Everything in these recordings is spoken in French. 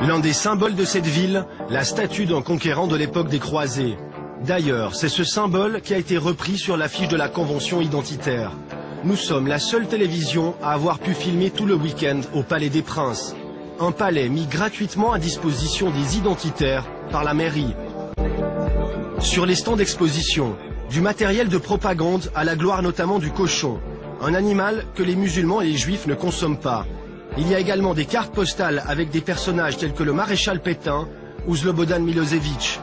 L'un des symboles de cette ville, la statue d'un conquérant de l'époque des croisés. D'ailleurs, c'est ce symbole qui a été repris sur l'affiche de la Convention identitaire. Nous sommes la seule télévision à avoir pu filmer tout le week-end au Palais des Princes. Un palais mis gratuitement à disposition des identitaires par la mairie. Sur les stands d'exposition, du matériel de propagande à la gloire notamment du cochon, un animal que les musulmans et les juifs ne consomment pas. Il y a également des cartes postales avec des personnages tels que le maréchal Pétain ou Slobodan Milosevic.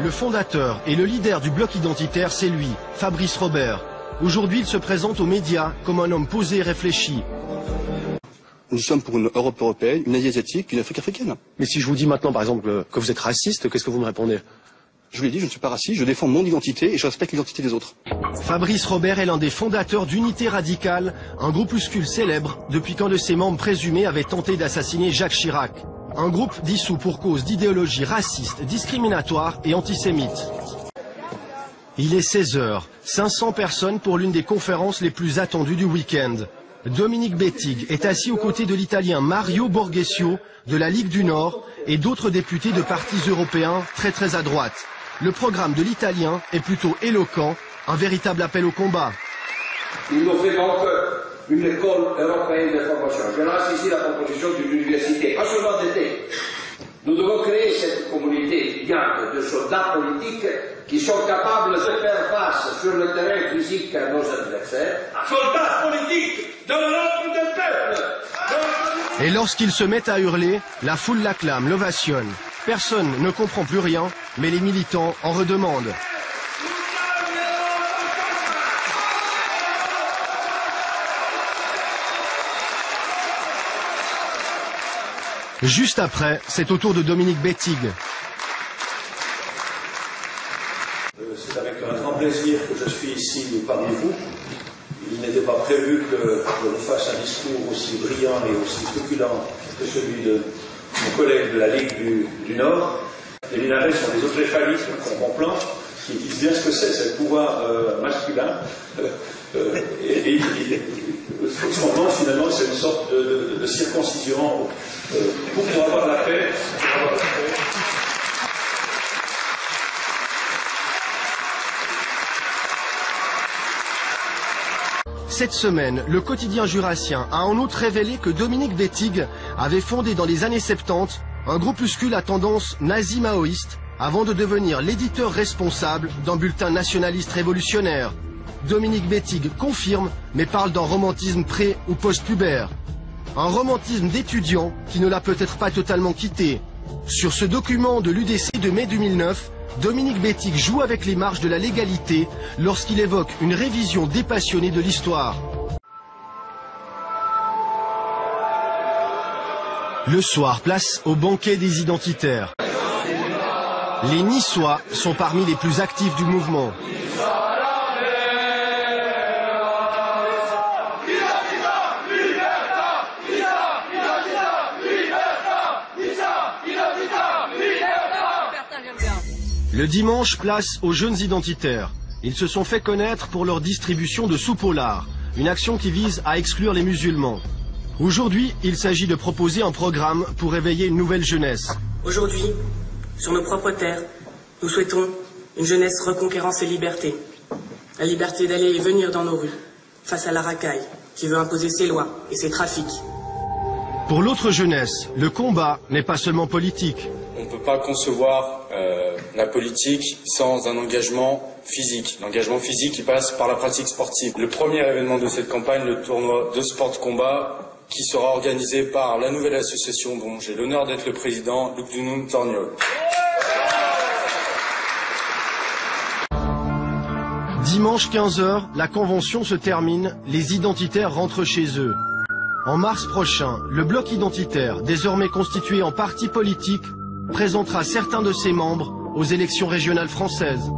Le fondateur et le leader du bloc identitaire, c'est lui, Fabrice Robert. Aujourd'hui, il se présente aux médias comme un homme posé et réfléchi. Nous sommes pour une Europe européenne, une Asie asiatique, une Afrique africaine. Mais si je vous dis maintenant, par exemple, que vous êtes raciste, qu'est-ce que vous me répondez? Je vous l'ai dit, je ne suis pas raciste, je défends mon identité et je respecte l'identité des autres. Fabrice Robert est l'un des fondateurs d'Unité Radicale, un groupuscule célèbre depuis qu'un de ses membres présumés avait tenté d'assassiner Jacques Chirac. Un groupe dissous pour cause d'idéologie raciste, discriminatoire et antisémite. Il est 16h, 500 personnes pour l'une des conférences les plus attendues du week-end. Dominique Bettig est assis aux côtés de l'Italien Mario Borghesio de la Ligue du Nord et d'autres députés de partis européens très à droite. Le programme de l'Italien est plutôt éloquent, un véritable appel au combat. Il nous fait donc une école européenne de formation. Je lance ici la proposition d'une université, pas seulement d'été. Nous devons créer cette communauté étudiante de soldats politiques qui sont capables de faire face sur le terrain physique à nos adversaires. Soldats politiques de l'Europe des peuples. Et lorsqu'ils se mettent à hurler, la foule l'acclame, l'ovationne. Personne ne comprend plus rien, mais les militants en redemandent. Juste après, c'est au tour de Dominique Bettig. C'est avec un grand plaisir que je suis ici parmi vous. Il n'était pas prévu que je vous fasse un discours aussi brillant et aussi truculent que celui de mon collègue de la Ligue du Nord. Les Linares sont des autocéphalistes qu'on comprend, qui disent bien ce que c'est le pouvoir masculin. Ce qu'on pense finalement, c'est une sorte de circoncision pour avoir la paix. Cette semaine, le quotidien jurassien a en outre révélé que Dominique Bettig avait fondé dans les années 70 un groupuscule à tendance nazi-maoïste avant de devenir l'éditeur responsable d'un bulletin nationaliste révolutionnaire. Dominique Bettig confirme, mais parle d'un romantisme pré- ou post-pubère. Un romantisme d'étudiant qui ne l'a peut-être pas totalement quitté. Sur ce document de l'UDC de mai 2009, Dominique Bettig joue avec les marges de la légalité lorsqu'il évoque une révision dépassionnée de l'histoire. Le soir, place au banquet des identitaires. Les Niçois sont parmi les plus actifs du mouvement. Le dimanche, place aux jeunes identitaires. Ils se sont fait connaître pour leur distribution de soupe au lard, une action qui vise à exclure les musulmans. Aujourd'hui, il s'agit de proposer un programme pour éveiller une nouvelle jeunesse. Aujourd'hui, sur nos propres terres, nous souhaitons une jeunesse reconquérant ses libertés. La liberté d'aller et venir dans nos rues, face à la racaille, qui veut imposer ses lois et ses trafics. Pour l'autre jeunesse, le combat n'est pas seulement politique. On ne peut pas concevoir la politique sans un engagement physique. L'engagement physique qui passe par la pratique sportive. Le premier événement de cette campagne, le tournoi de sport de combat, qui sera organisé par la nouvelle association dont j'ai l'honneur d'être le président, Lugdunum Torniol. Dimanche 15h, la convention se termine, les identitaires rentrent chez eux. En mars prochain, le bloc identitaire, désormais constitué en parti politique, présentera certains de ses membres aux élections régionales françaises.